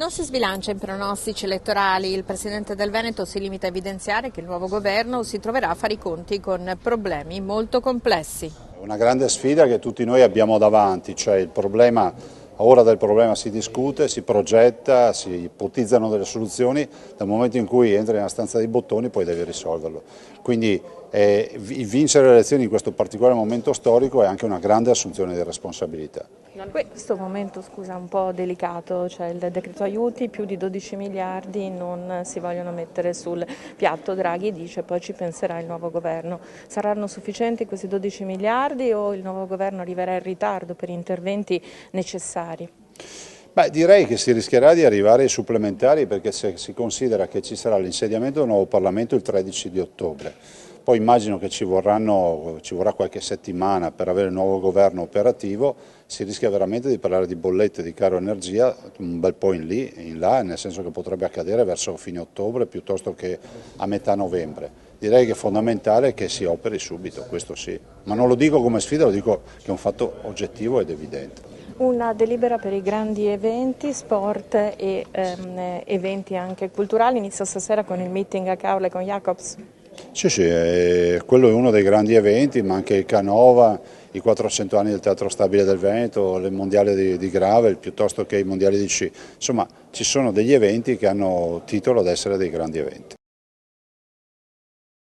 Non si sbilancia in pronostici elettorali, il Presidente del Veneto si limita a evidenziare che il nuovo governo si troverà a fare i conti con problemi molto complessi. Una grande sfida che tutti noi abbiamo davanti, cioè il problema, ora del problema si discute, si progetta, si ipotizzano delle soluzioni, dal momento in cui entri nella stanza dei bottoni poi devi risolverlo. Quindi vincere le elezioni in questo particolare momento storico è anche una grande assunzione di responsabilità. Questo momento, scusa, un po' delicato, cioè il decreto aiuti, più di 12 miliardi non si vogliono mettere sul piatto, Draghi dice poi ci penserà il nuovo governo. Saranno sufficienti questi 12 miliardi o il nuovo governo arriverà in ritardo per interventi necessari? Beh, direi che si rischierà di arrivare ai supplementari perché se si considera che ci sarà l'insediamento del nuovo Parlamento il 13 di ottobre, poi immagino che ci vorrà qualche settimana per avere il nuovo governo operativo, si rischia veramente di parlare di bollette di caro energia un bel po' in là, nel senso che potrebbe accadere verso fine ottobre piuttosto che a metà novembre. Direi che è fondamentale che si operi subito, questo sì, ma non lo dico come sfida, lo dico che è un fatto oggettivo ed evidente. Una delibera per i grandi eventi, sport e eventi anche culturali, inizia stasera con il meeting a Caorle con Jacobs. Sì, quello è uno dei grandi eventi, ma anche il Canova, i 400 anni del Teatro Stabile del Veneto, il Mondiale di Gravel, piuttosto che i Mondiali di sci. Insomma, ci sono degli eventi che hanno titolo ad essere dei grandi eventi.